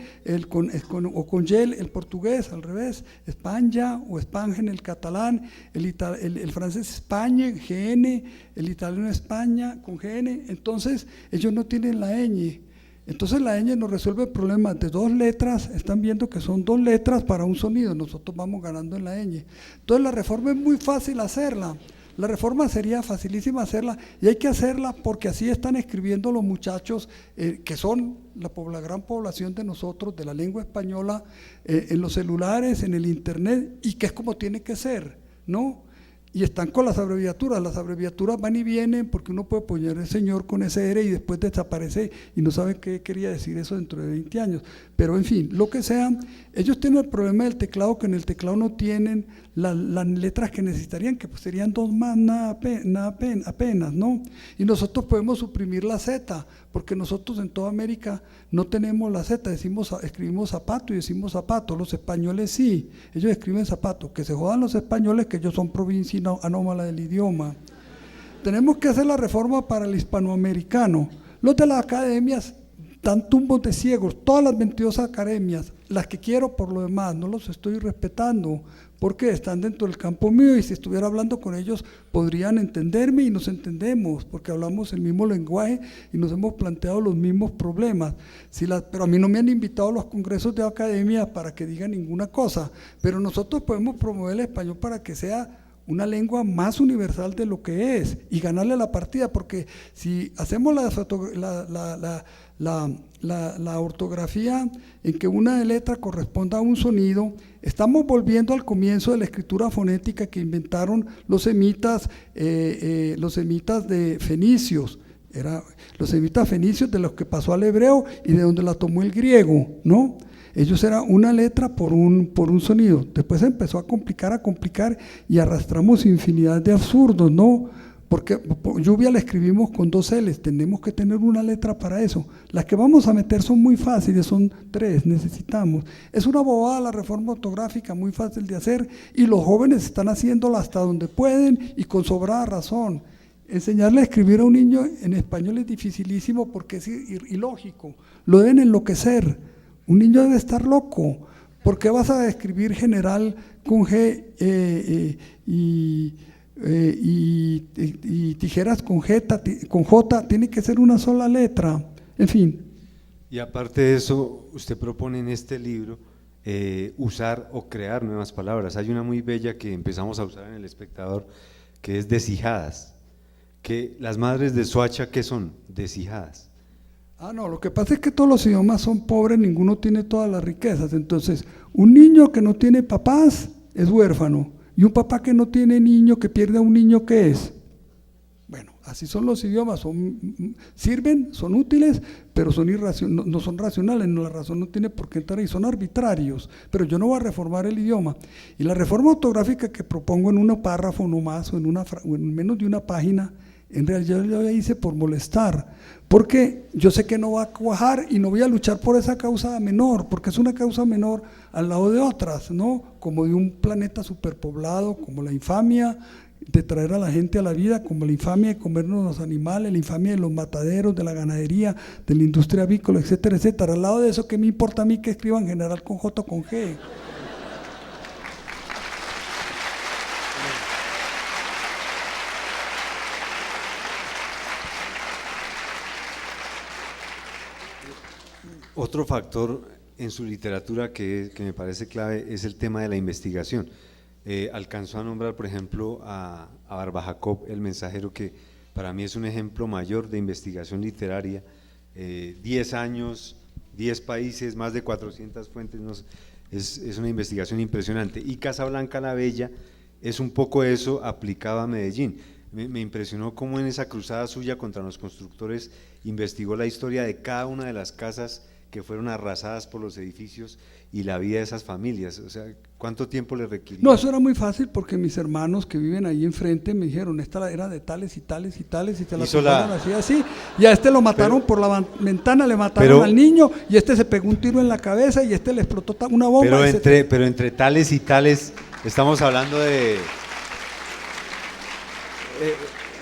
o con Y, el portugués al revés, España o España en el catalán, el francés España, GN, el italiano España con GN, entonces ellos no tienen la ñ. Entonces la ñ nos resuelve el problema de dos letras, están viendo que son dos letras para un sonido, nosotros vamos ganando en la ñ. Entonces la reforma es muy fácil hacerla. La reforma sería facilísima hacerla, y hay que hacerla porque así están escribiendo los muchachos que son la gran población de nosotros, de la lengua española, en los celulares, en el internet, y que es como tiene que ser, ¿no? Y están con las abreviaturas van y vienen, porque uno puede poner el señor con SR y después desaparece y no sabe qué quería decir eso dentro de 20 años, pero en fin, lo que sea, ellos tienen el problema del teclado, que en el teclado no tienen las letras que necesitarían, que pues serían dos más, apenas, ¿no? Y nosotros podemos suprimir la Z, porque nosotros en toda América no tenemos la Z, escribimos zapato y decimos zapato, los españoles sí, ellos escriben zapato, que se jodan los españoles, que ellos son provincia anómala del idioma. Tenemos que hacer la reforma para el hispanoamericano. Los de las academias dan tumbos de ciegos, todas las 22 academias, las que quiero por lo demás, no los estoy respetando, porque están dentro del campo mío, y si estuviera hablando con ellos podrían entenderme, y nos entendemos, porque hablamos el mismo lenguaje y nos hemos planteado los mismos problemas. Pero a mí no me han invitado a los congresos de academia para que diga ninguna cosa, pero nosotros podemos promover el español para que sea una lengua más universal de lo que es, y ganarle la partida, porque si hacemos la ortografía en que una letra corresponda a un sonido, estamos volviendo al comienzo de la escritura fonética que inventaron los semitas de fenicios. Los semitas fenicios, de los que pasó al hebreo y de donde la tomó el griego, ¿no? Ellos era una letra por un sonido. Después se empezó a complicar y arrastramos infinidad de absurdos, ¿no? Porque lluvia la escribimos con dos L's, tenemos que tener una letra para eso. Las que vamos a meter son muy fáciles, son 3, necesitamos. Es una bobada la reforma ortográfica, muy fácil de hacer, y los jóvenes están haciéndola hasta donde pueden y con sobrada razón. enseñarle a escribir a un niño en español es dificilísimo porque es ilógico, lo deben enloquecer, un niño debe estar loco. ¿Por qué vas a escribir general con G y tijeras con J? Tiene que ser una sola letra, en fin. Y aparte de eso, usted propone en este libro usar o crear nuevas palabras. Hay una muy bella que empezamos a usar en El Espectador, que es deshijadas, que las madres de Soacha, ¿qué son? Deshijadas. No, lo que pasa es que todos los idiomas son pobres, ninguno tiene todas las riquezas. Entonces, un niño que no tiene papás es huérfano, y un papá que no tiene niño, que pierde a un niño, ¿qué es? Bueno, así son los idiomas, sirven, son útiles, pero no son racionales, la razón no tiene por qué entrar ahí, son arbitrarios, pero yo no voy a reformar el idioma. Y la reforma ortográfica que propongo en un párrafo no más, o en menos de una página, en realidad yo la hice por molestar, porque yo sé que no va a cuajar y no voy a luchar por esa causa menor, porque es una causa menor al lado de otras, ¿no? Como de un planeta superpoblado, como la infamia de traer a la gente a la vida, como la infamia de comernos los animales, la infamia de los mataderos, de la ganadería, de la industria avícola, etcétera, etcétera. Al lado de eso, ¿qué me importa a mí que escriban general con J o con G? Otro factor en su literatura que me parece clave es el tema de la investigación. Alcanzó a nombrar, por ejemplo, a Barba Jacob, el mensajero, que para mí es un ejemplo mayor de investigación literaria. 10 años, 10 países, más de 400 fuentes, no sé, es una investigación impresionante. Y Casablanca la Bella es un poco eso aplicado a Medellín. Me impresionó cómo en esa cruzada suya contra los constructores investigó la historia de cada una de las casas que fueron arrasadas por los edificios y la vida de esas familias. O sea, ¿cuánto tiempo le requirió? No, eso era muy fácil porque mis hermanos que viven ahí enfrente me dijeron, esta era de tales y tales y tales, y te la tomaron así, y a este lo mataron por la ventana, le mataron al niño, y este se pegó un tiro en la cabeza, y este le explotó una bomba. Pero entre tales y tales, estamos hablando de…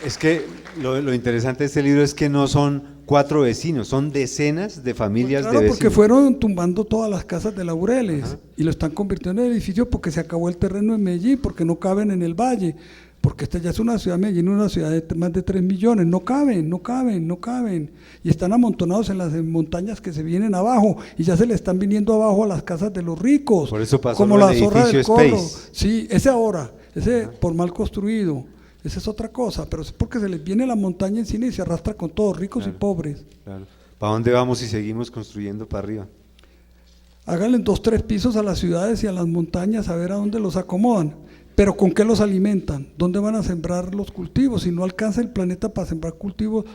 es que lo interesante de este libro es que no son 4 vecinos, son decenas de familias, claro, de vecinos. Porque fueron tumbando todas las casas de Laureles. Ajá. Y lo están convirtiendo en edificio porque se acabó el terreno en Medellín, porque no caben en el valle, porque esta ya es una ciudad, Medellín, una ciudad de más de 3 millones, no caben, y están amontonados en las montañas que se vienen abajo, y ya se le están viniendo abajo a las casas de los ricos, por eso pasó como la zorra del Space. Corro. Sí, ese por mal construido. Esa es otra cosa, pero es porque se les viene la montaña encima y se arrastra con todos, ricos y pobres. Claro. ¿Para dónde vamos si seguimos construyendo para arriba? Háganle 2, 3 pisos a las ciudades y a las montañas a ver a dónde los acomodan, pero ¿con qué los alimentan? ¿Dónde van a sembrar los cultivos? Si no alcanza el planeta para sembrar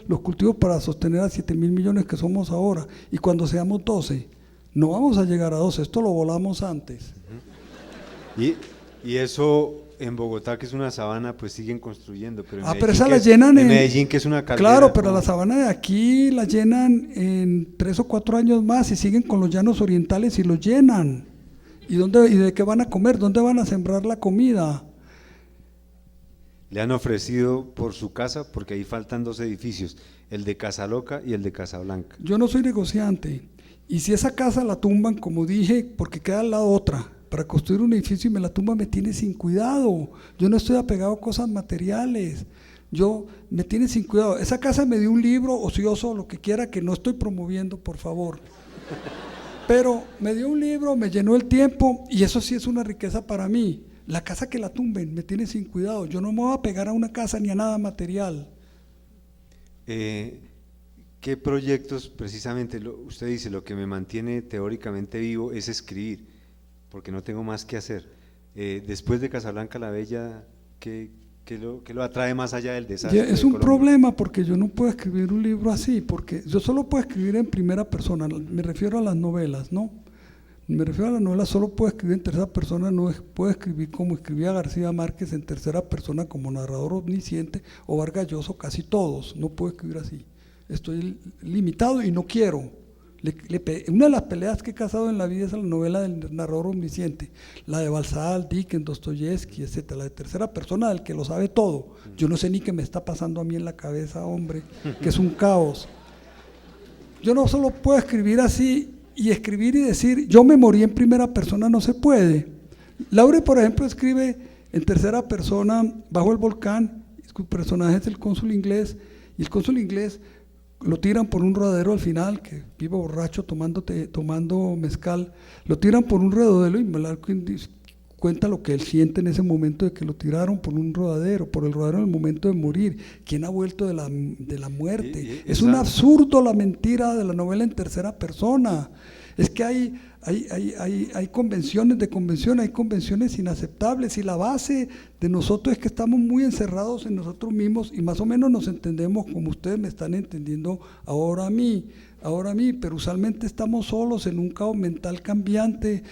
los cultivos para sostener a 7.000 millones que somos ahora, y cuando seamos 12, no vamos a llegar a 12, esto lo volamos antes. Y eso… En Bogotá, que es una sabana, pues siguen construyendo, pero en Medellín, pero esa la llenan en Medellín, que es una caldera. Claro, pero la sabana de aquí la llenan en 3 o 4 años más y siguen con los llanos orientales y los llenan. ¿Y de qué van a comer? ¿Dónde van a sembrar la comida? Le han ofrecido por su casa, porque ahí faltan 2 edificios, el de Casaloca y el de Casablanca. Yo no soy negociante, y si esa casa la tumban, como dije, porque queda al lado otra, para construir un edificio y me la tumba, me tiene sin cuidado. Yo no estoy apegado a cosas materiales, me tiene sin cuidado. Esa casa me dio un libro ocioso, lo que quiera, que no estoy promoviendo, por favor, pero me dio un libro, me llenó el tiempo, y eso sí es una riqueza para mí. La casa que la tumben me tiene sin cuidado, yo no me voy a pegar a una casa ni a nada material. ¿Qué proyectos precisamente? Usted dice, lo que me mantiene teóricamente vivo es escribir, porque no tengo más que hacer. Después de Casablanca la Bella, ¿qué lo atrae más allá del desastre? Es un problema porque yo no puedo escribir un libro así, porque yo solo puedo escribir en primera persona, me refiero a las novelas, ¿no? Me refiero a las novelas, solo puedo escribir en tercera persona, no puedo escribir como escribía García Márquez en tercera persona como narrador omnisciente, o Vargas Llosa, casi todos, no puedo escribir así, estoy limitado y no quiero. Una de las peleas que he cazado en la vida es la novela del narrador omnisciente, la de Balzac, Dickens, Dostoyevsky, etcétera, la de tercera persona del que lo sabe todo. Yo no sé ni qué me está pasando a mí en la cabeza, hombre, que es un caos. Yo no solo puedo escribir así y escribir y decir, yo me morí en primera persona, no se puede. Laure, por ejemplo, escribe en tercera persona, bajo el volcán, su personaje es el cónsul inglés, y el cónsul inglés lo tiran por un rodadero al final, que vive borracho tomando mezcal, lo tiran por un rodadero y Malarkin cuenta lo que él siente en ese momento de que lo tiraron por un rodadero, por el rodadero en el momento de morir. ¿Quién ha vuelto de la muerte? Es un absurdo la mentira de la novela en tercera persona. Es que hay convenciones de convenciones, hay convenciones inaceptables, y la base de nosotros es que estamos muy encerrados en nosotros mismos y más o menos nos entendemos como ustedes me están entendiendo ahora a mí, pero usualmente estamos solos en un caos mental cambiante,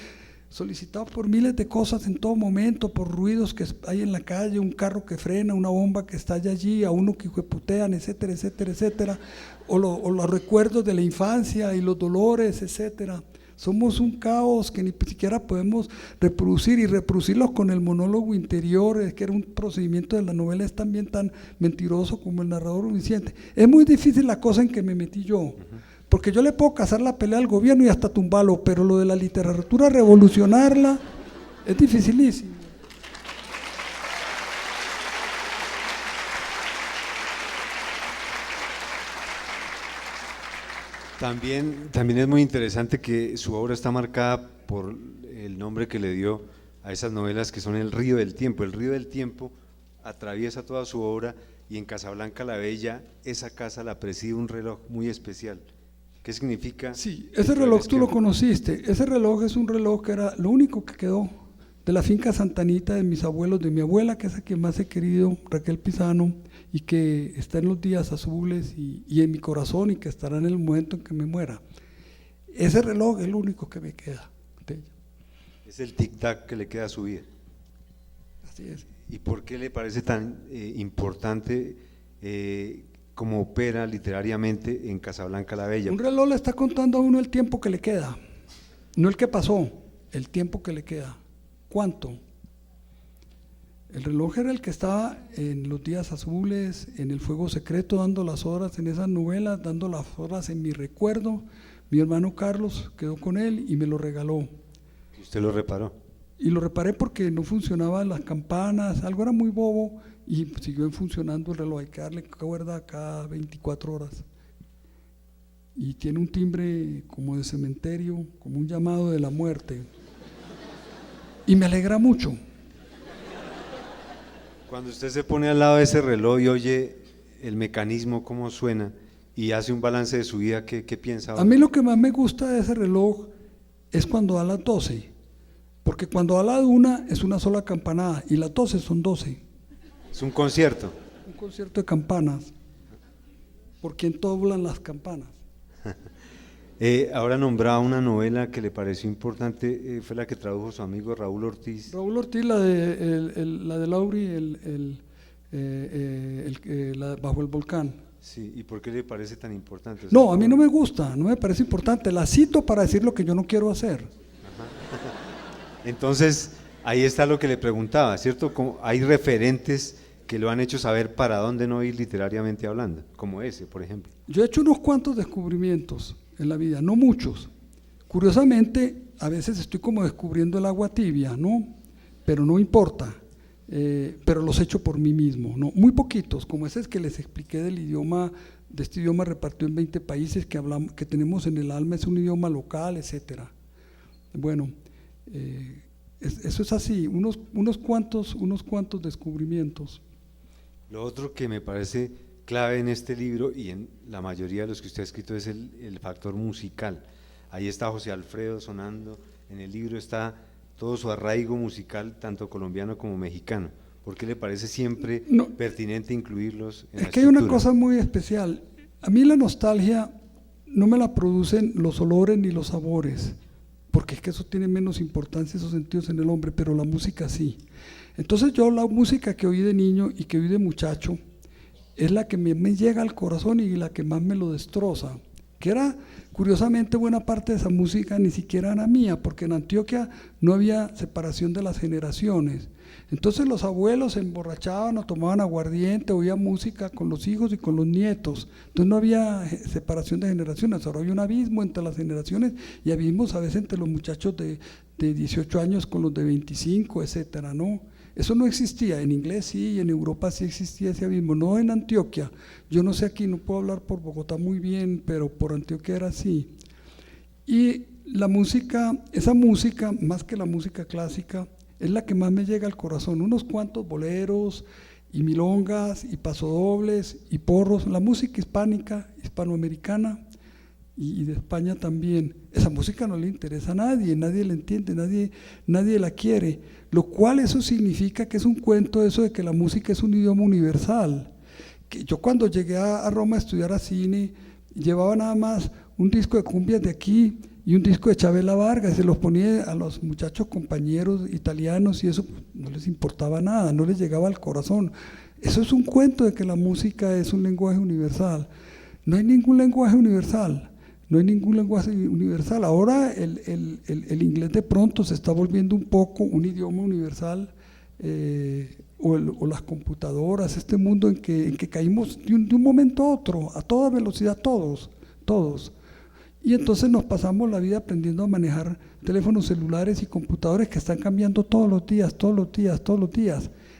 solicitados por miles de cosas en todo momento, por ruidos que hay en la calle, un carro que frena, una bomba que estalla allí, a uno que putean, etcétera, etcétera, etcétera, o los recuerdos de la infancia y los dolores, etcétera. Somos un caos que ni siquiera podemos reproducir, y reproducirlos con el monólogo interior, que era un procedimiento de la novela, es también tan mentiroso como el narrador omnisciente. Es muy difícil la cosa en que me metí yo, porque yo le puedo cazar la pelea al gobierno y hasta tumbarlo, pero lo de la literatura, revolucionarla, es dificilísimo. También es muy interesante que su obra está marcada por el nombre que le dio a esas novelas, que son El río del tiempo. El río del tiempo atraviesa toda su obra, y en Casablanca la Bella, esa casa la preside un reloj muy especial. ¿Qué significa? Sí, ese reloj tú lo conociste. Ese reloj es un reloj que era lo único que quedó de la finca Santanita de mis abuelos, de mi abuela, que es a quien más he querido, Raquel Pisano, y que está en los días azules y en mi corazón, y que estará en el momento en que me muera. Ese reloj es lo único que me queda de ella. Es el tic-tac que le queda a su vida. Así es. ¿Y por qué le parece tan importante como opera literariamente en Casablanca la Bella? Un reloj le está contando a uno el tiempo que le queda, no el que pasó, el tiempo que le queda. ¿Cuánto? El reloj era el que estaba en los días azules, en el fuego secreto, dando las horas en esas novelas, dando las horas en mi recuerdo. Mi hermano Carlos quedó con él y me lo regaló. ¿Y usted lo reparó? Y lo reparé porque no funcionaban las campanas, algo era muy bobo, y siguió funcionando el reloj. Hay que darle cuerda cada 24 horas. Y tiene un timbre como de cementerio, como un llamado de la muerte. Y me alegra mucho. Cuando usted se pone al lado de ese reloj y oye el mecanismo, cómo suena, y hace un balance de su vida, ¿qué piensa ahora? A mí lo que más me gusta de ese reloj es cuando da las 12, porque cuando da la 1 es una sola campanada y las 12 son 12. Es un concierto. Un concierto de campanas, por quien doblan las campanas. Ahora nombraba una novela que le pareció importante, fue la que tradujo su amigo Raúl Ortiz. Raúl Ortiz, la de Lauri, Bajo el volcán. Sí, ¿y por qué le parece tan importante? No, a mí no me gusta, no me parece importante, la cito para decir lo que yo no quiero hacer. Ajá. Entonces, ahí está lo que le preguntaba, ¿cierto? Como hay referentes que lo han hecho saber para dónde no ir literariamente hablando, como ese, por ejemplo. Yo he hecho unos cuantos descubrimientos en la vida, no muchos. Curiosamente, a veces estoy como descubriendo el agua tibia, ¿no? Pero no importa, pero los he hecho por mí mismo, ¿no? Muy poquitos, como ese que les expliqué del idioma, de este idioma repartido en 20 países que hablamos, que tenemos en el alma, es un idioma local, etcétera. Bueno, eso es así, unos cuantos descubrimientos. Lo otro que me parece clave en este libro y en la mayoría de los que usted ha escrito es el factor musical. Ahí está José Alfredo sonando, en el libro está todo su arraigo musical, tanto colombiano como mexicano. ¿Por qué le parece siempre pertinente incluirlos en la Es que hay una cosa muy especial. A mí la nostalgia no me la producen los olores ni los sabores, porque es que eso tiene menos importancia, esos sentidos en el hombre, pero la música sí. Entonces yo la música que oí de niño y que oí de muchacho es la que me llega al corazón y la que más me lo destroza. que era, curiosamente, buena parte de esa música ni siquiera era mía, porque en Antioquia no había separación de las generaciones. Entonces los abuelos se emborrachaban o tomaban aguardiente, oían música con los hijos y con los nietos. Entonces no había separación de generaciones. Ahora hay un abismo entre las generaciones y abismos a veces entre los muchachos de 18 años con los de 25, etcétera, ¿no? Eso no existía, en inglés sí, y en Europa sí existía ese abismo, no en Antioquia. Yo no sé aquí, no puedo hablar por Bogotá muy bien, pero por Antioquia era así. Y la música, esa música, más que la música clásica, es la que más me llega al corazón. Unos cuantos boleros y milongas y pasodobles y porros, la música hispánica, hispanoamericana y de España también. Esa música no le interesa a nadie, nadie la entiende, nadie la quiere, lo cual eso significa que es un cuento eso de que la música es un idioma universal. Que yo cuando llegué a Roma a estudiar a cine, llevaba nada más un disco de cumbias de aquí y un disco de Chavela Vargas, se los ponía a los muchachos compañeros italianos y eso no les importaba nada, no les llegaba al corazón. Eso es un cuento de que la música es un lenguaje universal. No hay ningún lenguaje universal, no hay ningún lenguaje universal. Ahora el inglés de pronto se está volviendo un poco un idioma universal, o las computadoras, este mundo en que caímos de un momento a otro, a toda velocidad, todos. Y entonces nos pasamos la vida aprendiendo a manejar teléfonos celulares y computadores que están cambiando todos los días.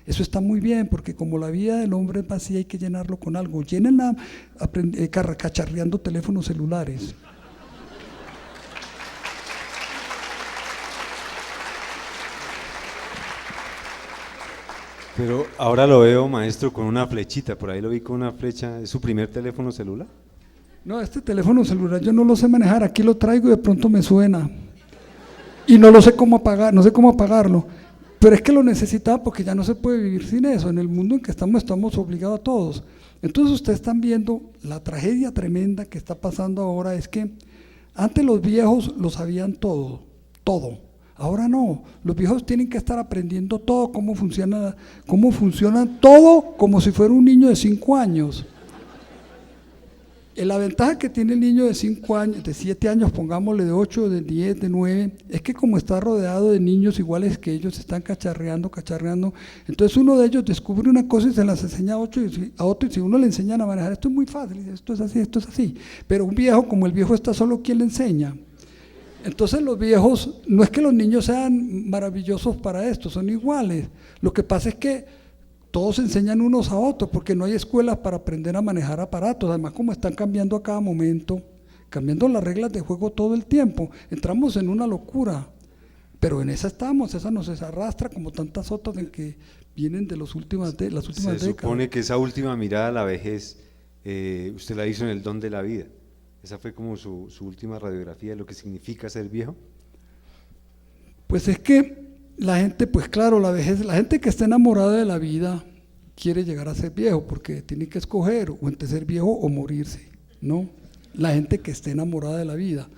Eso está muy bien, porque como la vida del hombre es vacía, hay que llenarlo con algo. Llénenla cacharreando teléfonos celulares. Pero ahora lo veo, maestro, con una flechita, por ahí lo vi con una flecha. ¿Es su primer teléfono celular? No, este teléfono celular yo no lo sé manejar, aquí lo traigo y de pronto me suena y no lo sé cómo apagar, no sé cómo apagarlo, pero es que lo necesitaba porque ya no se puede vivir sin eso. En el mundo en que estamos obligados a todos. Entonces ustedes están viendo la tragedia tremenda que está pasando ahora. Es que antes los viejos lo sabían todo, ahora no, los viejos tienen que estar aprendiendo todo, cómo funciona todo, como si fuera un niño de 5 años. La ventaja que tiene el niño de 5 años, de 7 años, pongámosle, de 8, de 10, de 9, es que como está rodeado de niños iguales que ellos, están cacharreando, entonces uno de ellos descubre una cosa y se las enseña a otro, y si uno le enseñan a manejar, esto es muy fácil, esto es así, pero un viejo, como el viejo está solo, ¿quién le enseña? Entonces los viejos, no es que los niños sean maravillosos para esto, son iguales, lo que pasa es que todos se enseñan unos a otros, porque no hay escuelas para aprender a manejar aparatos. Además, como están cambiando a cada momento, cambiando las reglas de juego todo el tiempo, entramos en una locura, pero en esa estamos, esa nos arrastra como tantas otras en que vienen de las últimas décadas. Se supone que esa última mirada a la vejez, usted la hizo en El don de la vida. Esa fue como su última radiografía de lo que significa ser viejo. Pues es que la gente, pues claro, la vejez, la gente que está enamorada de la vida quiere llegar a ser viejo, porque tiene que escoger o entre ser viejo o morirse, ¿no? La gente que esté enamorada de la vida.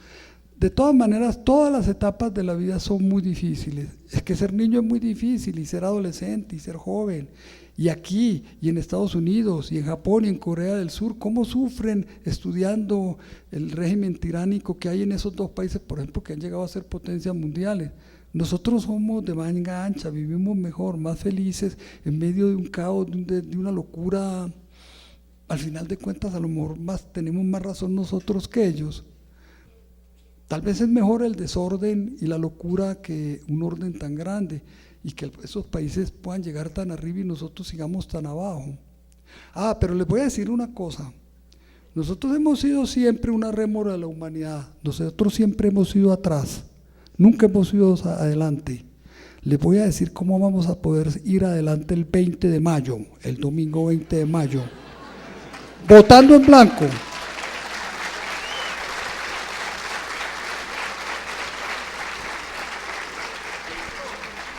De todas maneras, todas las etapas de la vida son muy difíciles. Es que ser niño es muy difícil, y ser adolescente, y ser joven. Y aquí, y en Estados Unidos, y en Japón, y en Corea del Sur, cómo sufren estudiando el régimen tiránico que hay en esos dos países, por ejemplo, que han llegado a ser potencias mundiales. Nosotros somos de manga ancha, vivimos mejor, más felices, en medio de un caos, de una locura. Al final de cuentas, a lo mejor tenemos más razón nosotros que ellos. Tal vez es mejor el desorden y la locura que un orden tan grande, y que esos países puedan llegar tan arriba y nosotros sigamos tan abajo. Pero les voy a decir una cosa. Nosotros hemos sido siempre una rémora de la humanidad, nosotros siempre hemos ido atrás. Nunca hemos ido adelante. Les voy a decir cómo vamos a poder ir adelante el 20 de mayo, el domingo 20 de mayo. Votando en blanco.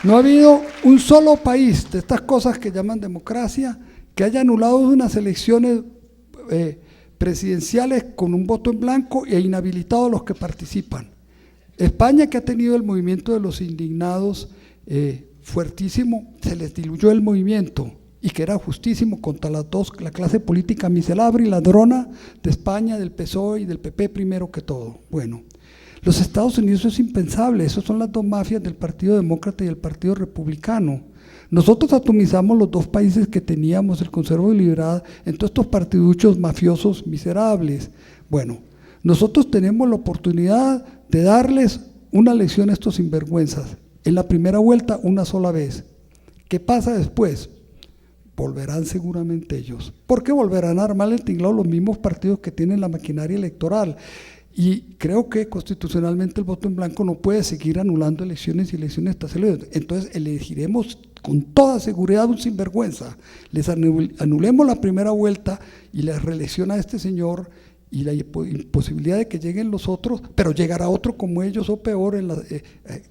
No ha habido un solo país de estas cosas que llaman democracia que haya anulado unas elecciones presidenciales con un voto en blanco e inhabilitado a los que participan. España, que ha tenido el movimiento de los indignados fuertísimo, se les diluyó el movimiento y que era justísimo contra la clase política miserable y ladrona de España, del PSOE y del PP primero que todo. Bueno, los Estados Unidos es impensable, esas son las dos mafias del Partido Demócrata y el Partido Republicano. Nosotros atomizamos los dos países que teníamos, el conservador y el liberal, en todos estos partiduchos mafiosos miserables. Bueno, nosotros tenemos la oportunidad de darles una lección a estos sinvergüenzas. En la primera vuelta, una sola vez. ¿Qué pasa después? Volverán seguramente ellos. ¿Por qué volverán a armar el tinglado los mismos partidos que tienen la maquinaria electoral? Y creo que constitucionalmente el voto en blanco no puede seguir anulando elecciones y elecciones tras elecciones. Entonces elegiremos con toda seguridad un sinvergüenza. Les anulemos la primera vuelta y les reelección a este señor y la imposibilidad de que lleguen los otros, pero llegará otro como ellos o peor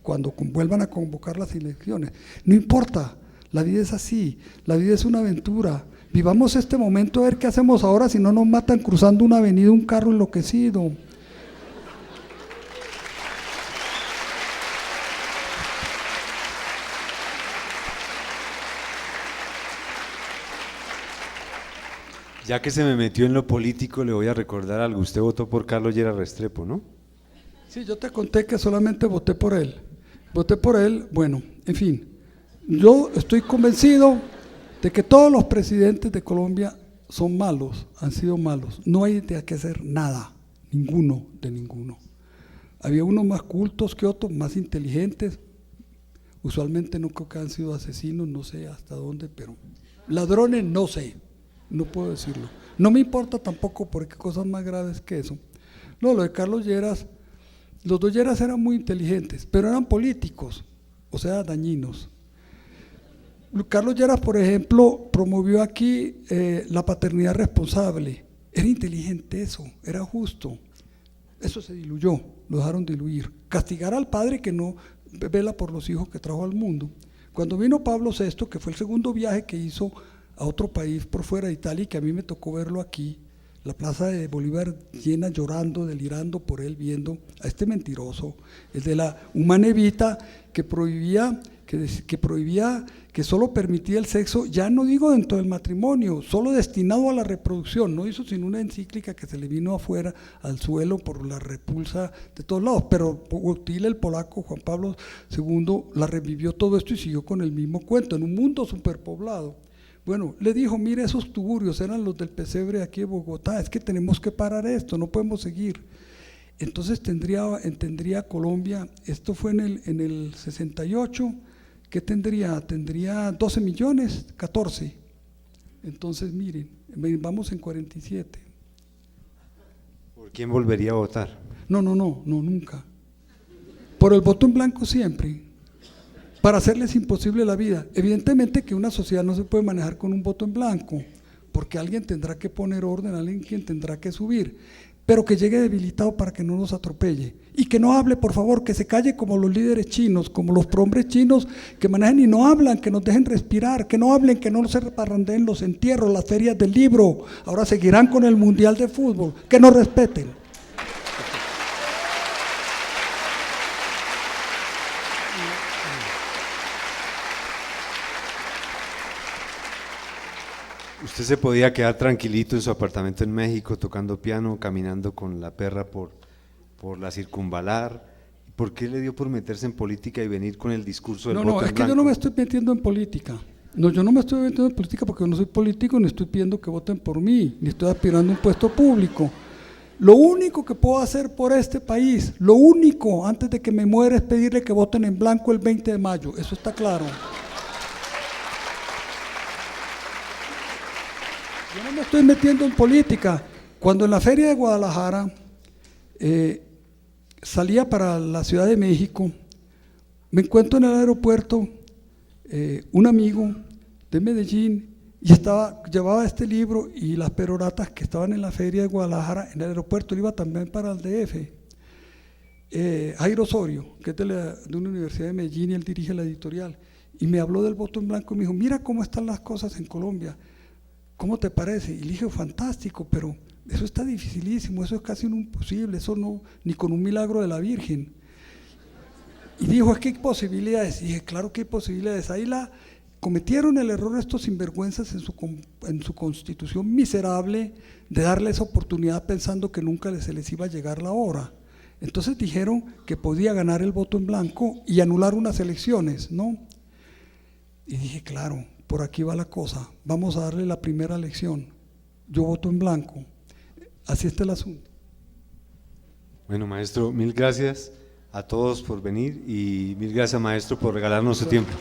cuando vuelvan a convocar las elecciones. No importa, la vida es así, la vida es una aventura. Vivamos este momento a ver qué hacemos ahora si no nos matan cruzando una avenida un carro enloquecido. Ya que se me metió en lo político, le voy a recordar algo. Usted votó por Carlos Lleras Restrepo, ¿no? Sí, yo te conté que solamente voté por él. Voté por él, bueno, en fin. Yo estoy convencido de que todos los presidentes de Colombia son malos, han sido malos. No hay de qué hacer nada, ninguno de ninguno. Había unos más cultos que otros, más inteligentes. Usualmente no creo que han sido asesinos, no sé hasta dónde, pero ladrones no sé. No puedo decirlo. No me importa tampoco porque cosas más graves que eso. No, lo de Carlos Lleras, los dos Lleras eran muy inteligentes, pero eran políticos, o sea, dañinos. Carlos Lleras, por ejemplo, promovió aquí la paternidad responsable. Era inteligente eso, era justo. Eso se diluyó, lo dejaron diluir. Castigar al padre que no vela por los hijos que trajo al mundo. Cuando vino Pablo VI, que fue el segundo viaje que hizo a otro país por fuera de Italia, y que a mí me tocó verlo aquí, la plaza de Bolívar llena, llorando, delirando por él, viendo a este mentiroso, el de la Humane Vita, que prohibía, que solo permitía el sexo, ya no digo dentro del matrimonio, solo destinado a la reproducción. No hizo sino una encíclica que se le vino afuera al suelo por la repulsa de todos lados, pero Wojtyła, el polaco, Juan Pablo II, la revivió todo esto y siguió con el mismo cuento, en un mundo superpoblado. Bueno, le dijo, mire, esos tuburios eran los del pesebre aquí de Bogotá, es que tenemos que parar esto, no podemos seguir. Entonces tendría Colombia, esto fue en el 68, ¿qué tendría? Tendría 12 millones, 14. Entonces miren, vamos en 47. ¿Por quién volvería a votar? No, nunca. Por el voto en blanco siempre. Para hacerles imposible la vida. Evidentemente que una sociedad no se puede manejar con un voto en blanco, porque alguien tendrá que poner orden, alguien tendrá que subir, pero que llegue debilitado para que no nos atropelle, y que no hable, por favor, que se calle como los líderes chinos, como los prohombres chinos que manejan y no hablan, que nos dejen respirar, que no hablen, que no se reparrandeen los entierros, las ferias del libro, ahora seguirán con el mundial de fútbol, que nos respeten. Usted se podía quedar tranquilito en su apartamento en México tocando piano, caminando con la perra por la circunvalar. ¿Por qué le dio por meterse en política y venir con el discurso del voto en blanco? No, es que yo no me estoy metiendo en política. No, yo no me estoy metiendo en política porque no soy político, ni estoy pidiendo que voten por mí, ni estoy aspirando a un puesto público. Lo único que puedo hacer por este país, lo único antes de que me muera, es pedirle que voten en blanco el 20 de mayo, eso está claro. Yo no me estoy metiendo en política. Cuando en la feria de Guadalajara salía para la Ciudad de México, me encuentro en el aeropuerto un amigo de Medellín y llevaba este libro y las peroratas que estaban en la feria de Guadalajara en el aeropuerto. Él iba también para el DF. Jairo Osorio, que es de una universidad de Medellín, y él dirige la editorial, y me habló del voto en blanco y me dijo, mira cómo están las cosas en Colombia, ¿cómo te parece? Y le dije, fantástico, pero eso está dificilísimo, eso es casi un imposible, eso no, ni con un milagro de la Virgen. Y dijo, es que hay posibilidades. Y dije, claro que hay posibilidades. Ahí cometieron el error estos sinvergüenzas en su constitución miserable de darle esa oportunidad pensando que nunca se les iba a llegar la hora. Entonces dijeron que podía ganar el voto en blanco y anular unas elecciones, ¿no? Y dije, claro, por aquí va la cosa, vamos a darle la primera elección, yo voto en blanco, así está el asunto. Bueno, maestro, mil gracias a todos por venir y mil gracias, maestro, por regalarnos su tiempo.